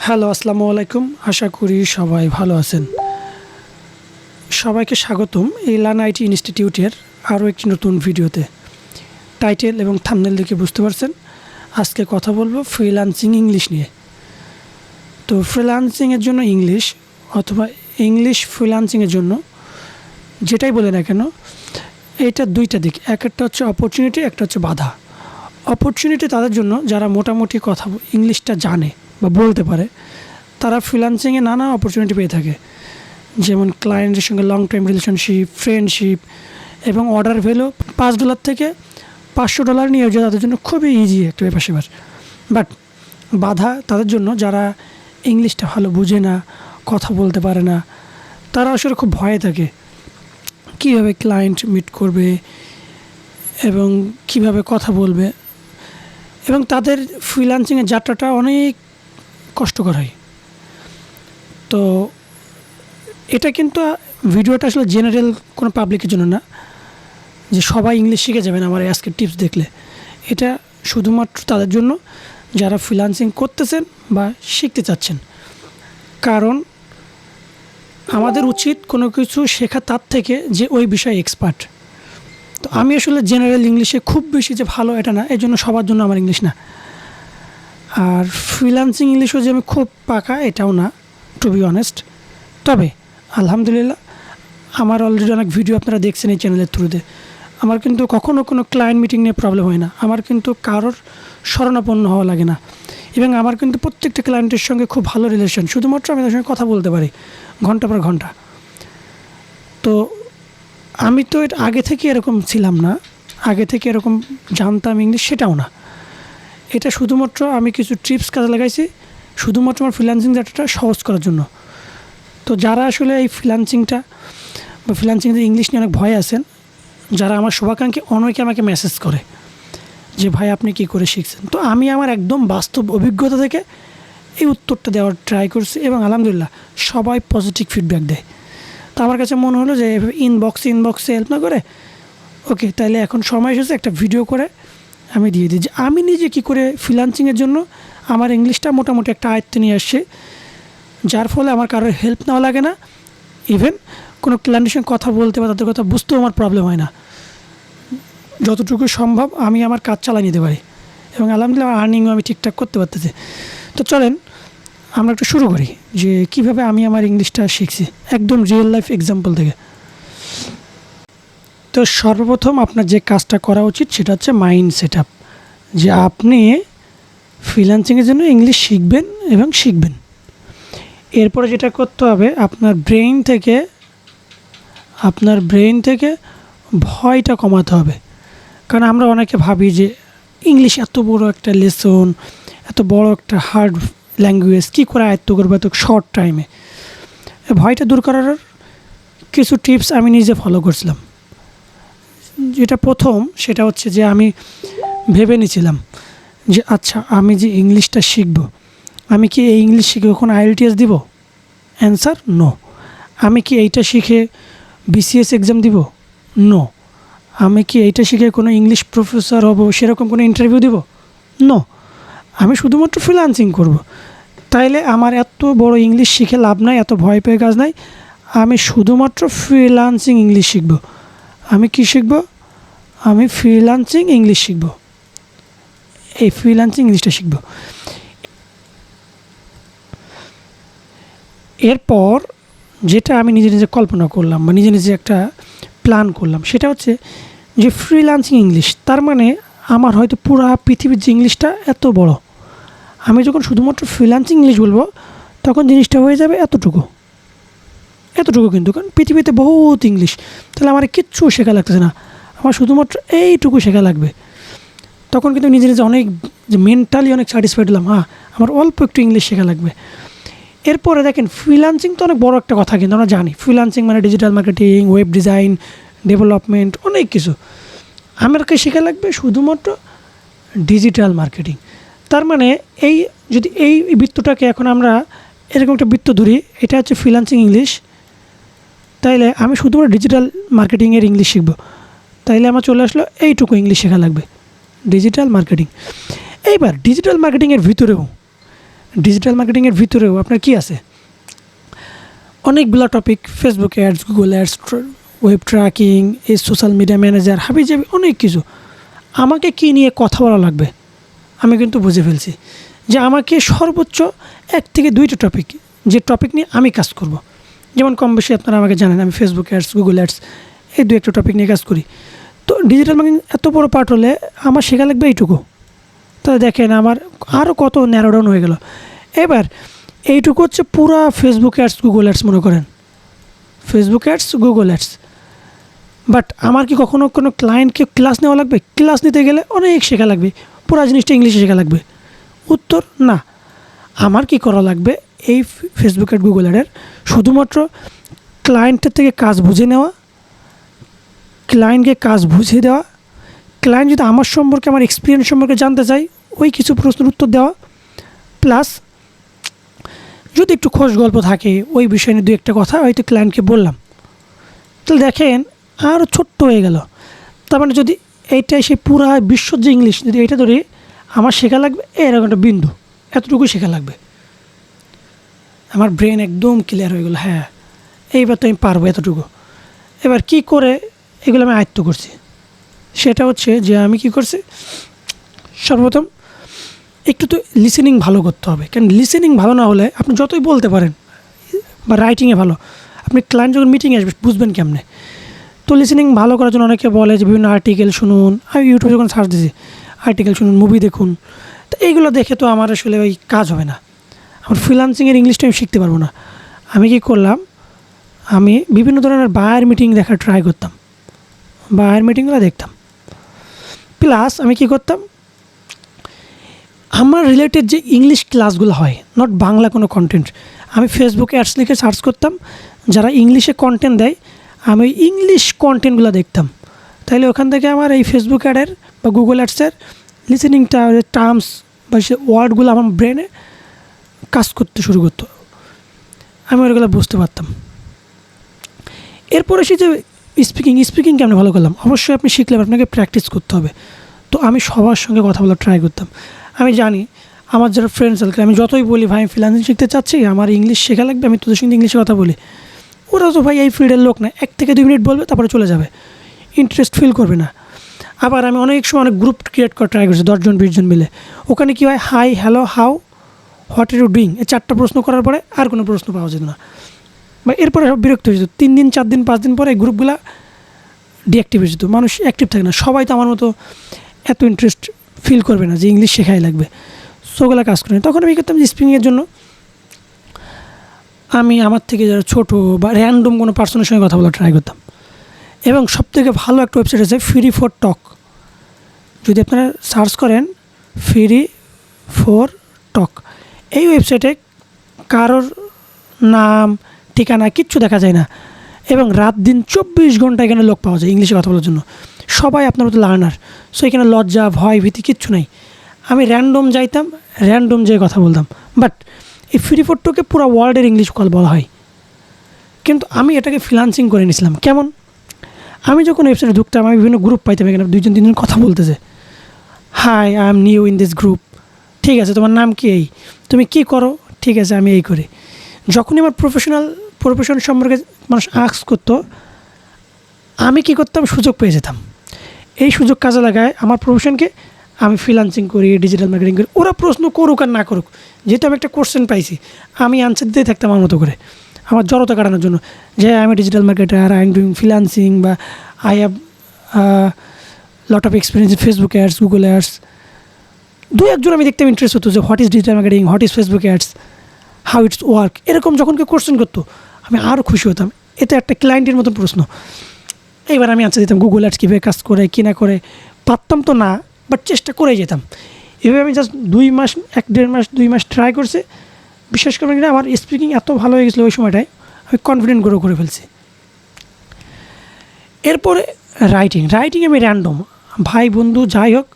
Hello, আসসালামু আলাইকুম। আশা করি সবাই ভালো আছেন। সবাইকে স্বাগতম এই লার্ন আইটি ইনস্টিটিউটের আরও একটি নতুন ভিডিওতে। টাইটেল এবং থাম্বনেল দেখে বুঝতে পারছেন আজকে কথা বলবো ফ্রিল্যান্সিং ইংলিশ নিয়ে। তো ফ্রিল্যান্সিংয়ের জন্য ইংলিশ অথবা ইংলিশ ফ্রিল্যান্সিংয়ের জন্য যেটাই বলে না কেন, এটা দুইটা দিক। একটা হচ্ছে অপরচুনিটি, একটা হচ্ছে বাধা। অপরচুনিটি তাদের জন্য যারা মোটামুটি কথা ইংলিশটা জানে বা বলতে পারে, তারা ফ্রিল্যান্সিংয়ে নানা অপরচুনিটি পেয়ে থাকে, যেমন ক্লায়েন্টের সঙ্গে লং টাইম রিলেশনশিপ, ফ্রেন্ডশিপ এবং অর্ডার ভ্যালু $5 থেকে $500 নিয়ে যাওয়া তাদের জন্য খুবই ইজি একটা ব্যাপার সেবার। বাট বাধা তাদের জন্য যারা ইংলিশটা ভালো বুঝে না, কথা বলতে পারে না, তারা আসলে খুব ভয়ে থাকে কীভাবে ক্লায়েন্ট মিট করবে এবং কিভাবে কথা বলবে, এবং তাদের ফ্রিল্যান্সিংয়ের যাত্রাটা অনেক কষ্টকর হয়। তো এটা কিন্তু ভিডিওটা আসলে জেনারেল কোনো পাবলিকের জন্য না যে সবাই ইংলিশ শিখে যাবেন আমার আজকের টিপস দেখলে। এটা শুধুমাত্র তাদের জন্য যারা ফ্রিল্যান্সিং করতেছেন বা শিখতে চাচ্ছেন। কারণ আমাদের উচিত কোনো কিছু শেখা তার থেকে যে ওই বিষয়ে এক্সপার্ট। তো আমি আসলে জেনারেল ইংলিশে খুব বেশি যে ভালো এটা না, এই জন্য সবার জন্য আমার ইংলিশ না। আর ফ্রিল্যান্সিং ইংলিশও যে আমি খুব পাকা এটাও না, টু বি অনেস্ট। তবে আলহামদুলিল্লাহ আমার অলরেডি অনেক ভিডিও আপনারা দেখছেন এই চ্যানেলের থ্রুতে। আমার কিন্তু কখনও কোনো ক্লায়েন্ট মিটিং নিয়ে প্রবলেম হয় না, আমার কিন্তু কারোর শরণাপন্ন হওয়া লাগে না, এবং আমার কিন্তু প্রত্যেকটা ক্লায়েন্টের সঙ্গে খুব ভালো রিলেশন। শুধুমাত্র আমি তাদের সঙ্গে কথা বলতে পারি ঘন্টা পর ঘন্টা। তো আমি তো এটা আগে থেকে এরকম ছিলাম না, আগে থেকে এরকম জানতাম ইংলিশ সেটাও না। এটা শুধুমাত্র আমি কিছু টিপস কাজে লাগাইছি শুধুমাত্র আমার ফ্রিল্যান্সিং ডাটাটা সহজ করার জন্য। তো যারা আসলে এই ফ্রিল্যান্সিংটা বা ফ্রিল্যান্সিংয়ে ইংলিশ নিয়ে অনেক ভয় আছেন, যারা আমার শুভাকাঙ্ক্ষী অনেকে আমাকে মেসেজ করে যে ভাই আপনি কী করে শিখছেন, তো আমি আমার একদম বাস্তব অভিজ্ঞতা থেকে এই উত্তরটা দেওয়ার ট্রাই করছি, এবং আলহামদুলিল্লাহ সবাই পজিটিভ ফিডব্যাক দেয়। তো আমার কাছে মনে হলো যে ইনবক্সে হেল্প না করে ওকে, তাহলে এখন সময় এসেছে একটা ভিডিও করে আমি দিয়ে দিই যে আমি নিজে কী করে ফ্রিল্যান্সিংয়ের জন্য আমার ইংলিশটা মোটামুটি একটা আয়ত্তে নিয়ে আসছি, যার ফলে আমার কারোর হেল্প নেওয়া লাগে না। ইভেন কোনো ক্লায়েন্টের সঙ্গে কথা বলতে বা তাদের কথা বুঝতেও আমার প্রবলেম হয় না। যতটুকু সম্ভব আমি আমার কাজ চালিয়ে নিতে পারি, এবং আলহামদুলিল্লাহ আর্নিংও আমি ঠিকঠাক করতে পারতেছি। তো চলেন আমরা একটু শুরু করি যে কীভাবে আমি আমার ইংলিশটা শিখছি, একদম রিয়েল লাইফ এক্সাম্পল থেকে। তো সর্বপ্রথম আপনার যে কাজটা করা উচিত সেটা হচ্ছে মাইন্ড সেট আপ, যে আপনি ফ্রিল্যান্সিংয়ের জন্য ইংলিশ শিখবেন এবং শিখবেন। এরপরে যেটা করতে হবে, আপনার ব্রেইন থেকে ভয়টা কমাতে হবে। কারণ আমরা অনেকে ভাবি যে ইংলিশ এত বড় একটা লেসন, এত বড় একটা হার্ড ল্যাঙ্গুয়েজ, কী করে আয়ত্ত করবো এত শর্ট টাইমে। ভয়টা দূর করার কিছু টিপস আমি নিজে ফলো করছিলাম। যেটা প্রথম সেটা হচ্ছে যে আমি ভেবে নিয়েছিলাম যে আচ্ছা আমি যে ইংলিশটা শিখব, আমি কি এই ইংলিশ শিখে কখনো IELTS দিব? Answer no. আমি কি এইটা শিখে BCS এক্সাম দিব? নো। আমি কি এইটা শিখে কোনো ইংলিশ প্রফেসর হব, সেরকম কোনো ইন্টারভিউ দিব? নো। আমি শুধুমাত্র ফ্রিল্যান্সিং করব। তাইলে আমার এত বড় ইংলিশ শিখে লাভ নাই, এত ভয় পেয়ে কাজ নাই। আমি শুধুমাত্র ফ্রিল্যান্সিং ইংলিশ শিখব। আমি কি শিখব? আমি ফ্রিল্যান্সিং ইংলিশ শিখব, এই ফ্রিল্যান্সিং ইংলিশটা শিখব। এরপর যেটা আমি নিজে কল্পনা করলাম বা নিজে একটা প্ল্যান করলাম, সেটা হচ্ছে যে ফ্রিল্যান্সিং ইংলিশ তার মানে আমার হয়তো পুরো পৃথিবীর যে ইংলিশটা এত বড়, আমি যখন শুধুমাত্র ফ্রিল্যান্সিং ইংলিশ বলবো তখন জিনিসটা হয়ে যাবে এতটুকু। কিন্তু কারণ পৃথিবীতে বহুত ইংলিশ, তাহলে আমার কিচ্ছু শেখা লাগতেছে না, আমার শুধুমাত্র এইটুকু শেখা লাগবে। তখন কিন্তু নিজে অনেক যে মেন্টালি অনেক স্যাটিসফাইড হলাম, আমার অল্প একটু ইংলিশ শেখা লাগবে। এরপরে দেখেন ফ্রিল্যান্সিং তো অনেক বড় একটা কথা, কিন্তু আমরা জানি ফ্রিল্যান্সিং মানে digital marketing, web design, development, অনেক কিছু। আমাকে শেখা লাগবে শুধুমাত্র ডিজিটাল মার্কেটিং। তার মানে যদি এই বৃত্তটাকে এখন আমরা এরকম একটা বৃত্ত ধরি, এটা হচ্ছে ফ্রিল্যান্সিং ইংলিশ, তাইলে আমি শুধুমাত্র ডিজিটাল মার্কেটিংয়ের ইংলিশ শিখব, তাইলে আমার চলে আসলো এইটুকু ইংলিশ শেখা লাগবে, ডিজিটাল মার্কেটিং। এইবার ডিজিটাল মার্কেটিংয়ের ভিতরেও ডিজিটাল মার্কেটিংয়ের ভিতরেও আপনার কী আছে, অনেকগুলো topic, Facebook ads, Google ads, web tracking, এই সোশ্যাল মিডিয়া ম্যানেজার, হাবিজাবি অনেক কিছু। আমাকে কী নিয়ে কথা বলা লাগবে আমি কিন্তু বুঝে ফেলছি যে আমাকে সর্বোচ্চ 1 থেকে 2টা টপিক, যে টপিক নিয়ে আমি কাজ করব। যেমন কম বেশি আপনারা আমাকে জানেন আমি ফেসবুক অ্যাডস, গুগল অ্যাডস এই 2-1টা টপিক নিয়ে কাজ করি। তো ডিজিটাল মার্কেটিং এত বড় পার্ট হলে আমার শেখা লাগবে এইটুকু। তাহলে দেখেন আমার আরও কত ন্যারো ডাউন হয়ে গেল। এবার এইটুকু হচ্ছে পুরা ফেসবুক অ্যাডস, গুগল অ্যাডস মনে করেন, Facebook ads, Google ads. But আমার কি কখনো কোনো ক্লায়েন্টকে ক্লাস নেওয়া লাগবে? ক্লাস নিতে গেলে অনেক শেখা লাগবে, পুরো জিনিসটা ইংলিশে শেখা লাগবে। উত্তর না, আমার কি করা লাগবে, এই ফেসবুক অ্যাড, গুগল অ্যাডের শুধুমাত্র ক্লায়েন্টের থেকে কাজ বুঝে নেওয়া, ক্লায়েন্টকে কাজ বুঝিয়ে দেওয়া, ক্লায়েন্ট যদি আমার সম্পর্কে, আমার এক্সপিরিয়েন্স সম্পর্কে জানতে চাই ওই কিছু প্রশ্নের উত্তর দেওয়া, প্লাস যদি একটু খোঁজ গল্প থাকে ওই বিষয় নিয়ে 2-1টা কথা হয়তো ক্লায়েন্টকে বললাম, তাহলে দেখেন আরও ছোট্ট হয়ে গেল। তার মানে যদি এইটাই সেই পুরা বিশ্বর যে ইংলিশ, যদি এইটা ধরে আমার শেখা লাগবে এরকম একটা বিন্দু, এতটুকুই শেখা লাগবে, আমার ব্রেন একদম ক্লিয়ার হয়ে গেলো, হ্যাঁ এইবার তো আমি পারবো এতটুকু। এবার কি করে এগুলো আমি আয়ত্ত করছি, সেটা হচ্ছে যে আমি কি করছি, সর্বপ্রথম একটু তো লিসেনিং ভালো করতে হবে। কারণ লিসেনিং ভালো না হলে আপনি যতই বলতে পারেন বা রাইটিংয়ে ভালো, আপনি ক্লায়েন্ট যখন মিটিংয়ে আসবে বুঝবেন কেমনে। তো লিসেনিং ভালো করার জন্য অনেকে বলে যে বিভিন্ন আর্টিকেল শুনুন, আমি ইউটিউবে যখন সার্চ দিয়েছি আর্টিকেল শুনুন, মুভি দেখুন। তো এইগুলো দেখে তো আমার আসলে ওই কাজ হবে না, আমার ফ্রিল্যান্সিংয়ের ইংলিশটা আমি শিখতে পারবো না। আমি কি করলাম, আমি বিভিন্ন ধরনের বায়ার মিটিং দেখার ট্রাই করতাম, বায়ার মিটিংগুলো দেখতাম। প্লাস আমি কি করতাম, আমার রিলেটেড যে ইংলিশ ক্লাসগুলো হয়, নট বাংলা কোনো কন্টেন্ট, আমি ফেসবুকে অ্যাডস লিখে সার্চ করতাম, যারা ইংলিশে কন্টেন্ট দেয় আমি ইংলিশ কন্টেন্টগুলো দেখতাম। তাইলে ওখান থেকে আমার এই ফেসবুক অ্যাডের বা গুগল অ্যাডসের লিসেনিংটা, টার্মস বা সে ওয়ার্ডগুলো আমার ব্রেনে কাজ করতে শুরু করতো, আমি ওইগুলো বুঝতে পারতাম। এরপরে সে যে স্পিকিং কেমন ভালো করলাম, অবশ্যই আপনি শিখলে আপনাকে প্র্যাকটিস করতে হবে। তো আমি সবার সঙ্গে কথা বলার ট্রাই করতাম। আমি জানি আমার যারা ফ্রেন্ড সার্কেল, আমি যতই বলি ভাই আমি ফ্রিল্যান্সিং শিখতে চাচ্ছি, আমার ইংলিশ শেখা লাগবে, আমি তোদের সঙ্গে ইংলিশে কথা বলি, ওরা তো ভাই এই ফিল্ডের লোক না, 1 থেকে 2 মিনিট বলবে তারপরে চলে যাবে, ইন্টারেস্ট ফিল করবে না। আবার আমি অনেক সময় অনেক গ্রুপ ক্রিয়েট করার ট্রাই করছি, 10 জন 20 জন মিলে। ওখানে কী হয়, hi, hello, how, what are you doing, এই 4টা প্রশ্ন করার পরে আর কোনো প্রশ্ন পাওয়া যেত না, বা এরপরে সব বিরক্ত হয়ে যেত। 3 দিন 4 দিন 5 দিন পরে এই গ্রুপগুলো ডিঅ্যাক্টিভ হয়ে যেত, মানুষ অ্যাক্টিভ থাকে না। সবাই তো আমার মতো এত ইন্টারেস্ট ফিল করবে না যে ইংলিশ শেখাই লাগবে, সোগুলো কাজ করে। তখন আমি করতাম যে স্পিকিংয়ের জন্য আমি আমার থেকে যারা ছোটো বা র্যান্ডম কোনো পার্সনের সঙ্গে কথা বলা ট্রাই করতাম। এবং সবথেকে ভালো একটা ওয়েবসাইট আছে ফ্রি ফর টক, যদি আপনারা সার্চ করেন ফ্রি ফর টক, এই ওয়েবসাইটে কারোর নাম ঠিকানা কিচ্ছু দেখা যায় না, এবং রাত দিন 24 ঘন্টা এখানে লোক পাওয়া যায় ইংলিশে কথা বলার জন্য। সবাই আপনার মতো লার্নার, সো এখানে লজ্জা ভয় ভীতি কিচ্ছু নেই। আমি র্যান্ডম যাইতাম, র্যান্ডম যেয়ে কথা বলতাম। বাট এই ফ্রি ফর টকে পুরো ওয়ার্ল্ডের ইংলিশ কল বলা হয়, কিন্তু আমি এটাকে ফ্রিল্যান্সিং করে নিয়েছিলাম। কেমন, আমি যখন ওয়েবসাইটে ঢুকতাম আমি বিভিন্ন গ্রুপ পাইতাম, এখানে 2 জন 3 জন কথা বলতেছে, hi I am new in this group, ঠিক আছে তোমার নাম কি, এই তুমি কি করো, ঠিক আছে আমি এই করি। যখনই আমার প্রফেশন সম্পর্কে মানুষ আস্ক করতো, আমি কি করতাম, সুযোগ পেয়ে যেতাম। এই সুযোগ কাজে লাগায় আমার প্রফেশনকে আমি ফ্রিল্যান্সিং করি, ডিজিটাল মার্কেটিং করি। ওরা প্রশ্ন করুক আর না করুক, যেহেতু আমি একটা কোশ্চেন পাইছি আমি আনসার দিতেই থাকতাম আমার মতো করে, আমার জড়তা কাটানোর জন্য, যে আমি digital marketer, I am doing freelancing, বা I have lot of experience in Facebook ads, Google ads. 2-1 জন আমি দেখতাম ইন্টারেস্ট হতো যে what is digital marketing, what is Facebook ads, how it's work, এরকম যখন কেউ কোশ্চেন করতো আমি আরও খুশি হতাম। এতে একটা ক্লায়েন্টের মতো প্রশ্ন, এইবার আমি আনসার দিতাম। গুগল অ্যাডস কীভাবে কাজ করে কী না করে পারতাম তো না, বাট চেষ্টা করে যেতাম। এভাবে আমি জাস্ট 2 মাস 1-1.5 মাস 2 মাস ট্রাই করছি। বিশেষ করে কিনা আমার স্পিকিং এত ভালো হয়ে গেছিলো ওই সময়টায়, আমি কনফিডেন্ট করে ফেলছি। এরপরে রাইটিং আমি র্যান্ডম, ভাই বন্ধু যাই হোক,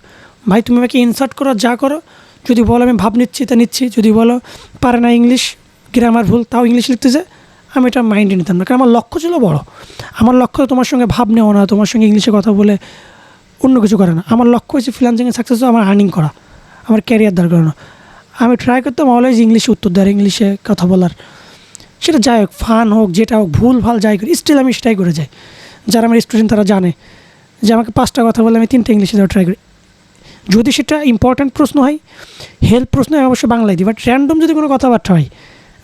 ভাই তুমি আমাকে ইনসার্ট করো, যা করো, যদি বলো আমি ভাব নিচ্ছি তা নিচ্ছি, যদি বলো পারে না ইংলিশ, গ্রামার ভুল, তাও ইংলিশ লিখতেছে, আমি এটা মাইন্ডে নিতাম না। কারণ আমার লক্ষ্য ছিল বড়, আমার লক্ষ্য তোমার সঙ্গে ভাব নেওয়া না, তোমার সঙ্গে ইংলিশে কথা বলে অন্য কিছু করে না। আমার লক্ষ্য হচ্ছে ফ্রিল্যান্সিংয়ে সাকসেস হওয়া, আমার আর্নিং করা, আমার ক্যারিয়ার দাঁড় করানো। আমি ট্রাই করতাম অলওয়েজ ইংলিশে উত্তর দেওয়ার, ইংলিশে কথা বলার, সেটা যাই হোক, ফান হোক, যেটা হোক, ভুল ভাল যাই করি, স্টিল আমি সেটাই করে যাই। যারা আমার স্টুডেন্ট তারা জানে যে আমাকে 5টা কথা বলে আমি 3টা ইংলিশে দেওয়ার ট্রাই করি। যদি সেটা ইম্পর্ট্যান্ট প্রশ্ন হয়, হেল্প প্রশ্ন আমি অবশ্যই বাংলায় দিই, বাট র্যান্ডম যদি কোনো কথাবার্তা হয়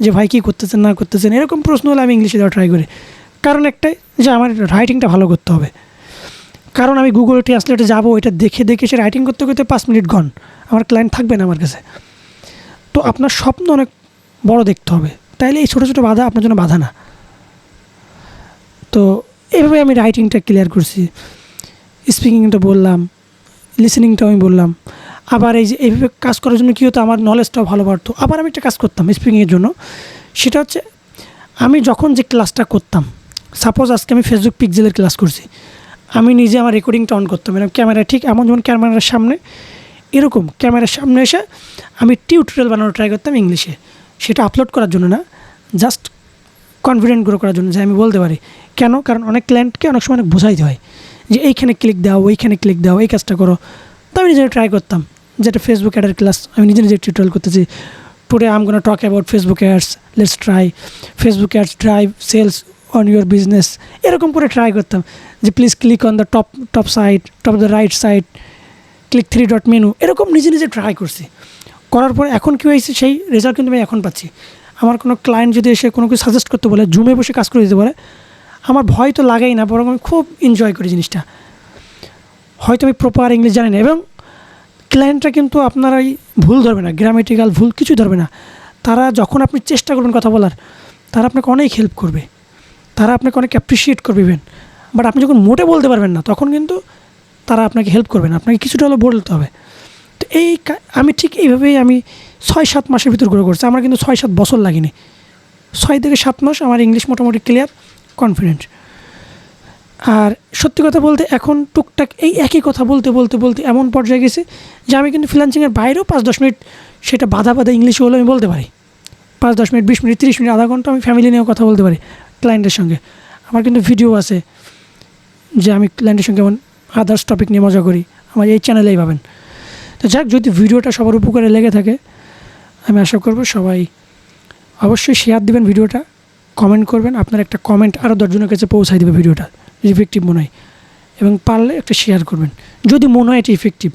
যে ভাই কী করতেছেন না করতেছেন এরকম প্রশ্ন হলে আমি ইংলিশে দেওয়ার ট্রাই করি। কারণ একটাই যে আমার রাইটিংটা ভালো করতে হবে। কারণ আমি গুগল ট্রান্সলেটে যাবো, এটা দেখে দেখে সে রাইটিং করতে করতে 5 মিনিট গন, আমার ক্লায়েন্ট থাকবে না আমার কাছে। তো আপনার স্বপ্ন অনেক বড় দেখতে হবে, তাইলে এই ছোটো ছোটো বাধা আপনার জন্য বাধা না। তো এভাবে আমি রাইটিংটা ক্লিয়ার করছি, স্পিকিংটা বললাম, লিসেনিংটাও আমি বললাম। আবার এই যে এইভাবে কাজ করার জন্য কী হতো, আমার নলেজটাও ভালো বাড়তো। আবার আমি একটা কাজ করতাম স্পিকিংয়ের জন্য, সেটা হচ্ছে আমি যখন যে ক্লাসটা করতাম, সাপোজ আজকে আমি ফেসবুক পিক্সেলের ক্লাস করছি, আমি নিজে আমার রেকর্ডিংটা অন করতাম, এরকম ক্যামেরা, ঠিক এমন যেমন ক্যামেরার সামনে, এরকম ক্যামেরার সামনে এসে আমি টিউটোরিয়াল বানানোর ট্রাই করতাম ইংলিশে। সেটা আপলোড করার জন্য না, জাস্ট কনফিডেন্ট গ্রো করার জন্য, যে আমি বলতে পারি। কেন? কারণ অনেক ক্লায়েন্টকে অনেক সময় অনেক বোঝাইতে হয় যে এইখানে ক্লিক দাও, ওইখানে ক্লিক দাও, এই কাজটা করো। তো আমি নিজে ট্রাই করতাম, যেটা ফেসবুক অ্যাডের ক্লাস আমি নিজে নিজে টিউটোরিয়াল করতেছি। Today I am gonna talk about Facebook ads, let's try Facebook ads drive sales on your business, এরকম করে ট্রাই করতাম যে please click on the top side, top the right side, click 3 dot menu, এরকম নিজে নিজে try করছি। করার পর এখন কী হয়েছে, সেই রেজাল্ট কিন্তু আমি এখন পাচ্ছি। আমার কোনো ক্লায়েন্ট যদি এসে কোনো কিছু সাজেস্ট করতে বলে, জুমে বসে কাজ করে দিতে বলে, আমার ভয় তো লাগাই না, বরং আমি খুব এনজয় করি জিনিসটা। হয়তো আমি প্রপার ইংলিশ জানি না, এবং ক্লায়েন্টরা কিন্তু আপনার এই ভুল ধরবে না, গ্রামেটিক্যাল ভুল কিছু ধরবে না। তারা যখন আপনি চেষ্টা করবেন কথা বলার, তারা আপনাকে অনেক হেল্প করবে, তারা আপনাকে অনেক অ্যাপ্রিসিয়েট করবেন। বাট আপনি যখন মোটে বলতে পারবেন না, তখন কিন্তু তারা আপনাকে হেল্প করবে না, আপনাকে কিছুটা হলেও বলতে হবে। তো আমি ঠিক এইভাবেই আমি 6-7 মাসের ভিতর করে করছি। আমার কিন্তু 6-7 বছর লাগেনি, 6 থেকে 7 মাস আমার ইংলিশ মোটামুটি ক্লিয়ার, কনফিডেন্ট। আর সত্যি কথা বলতে এখন টুকটাক এই একই কথা বলতে বলতে বলতে এমন পর্যায়ে গেছে যে আমি কিন্তু ফ্রিল্যান্সিংয়ের বাইরেও 5-10 মিনিট, সেটা বাধা ইংলিশে হলেও আমি বলতে পারি। 5-10 মিনিট, 20 মিনিট, 30 মিনিট, আধা ঘন্টা আমি ফ্যামিলি নিয়েও কথা বলতে পারি ক্লায়েন্টের সঙ্গে। আমার কিন্তু ভিডিও আছে যে আমি ক্লায়েন্টের সঙ্গে আদার্স টপিক নিয়ে মজা করি, আমার এই চ্যানেলেই পাবেন। তো যাক, যদি ভিডিওটা সবার উপকারে লেগে থাকে, আমি আশা করব সবাই অবশ্যই শেয়ার দিবেন ভিডিওটা, কমেন্ট করবেন। আপনার একটা কমেন্ট আরও 10 জনের কাছে পৌঁছায় দেবে ভিডিওটা, ইফেক্টিভ মনে হয়, এবং পারলে একটা শেয়ার করবেন যদি মনে হয় এটা ইফেক্টিভ।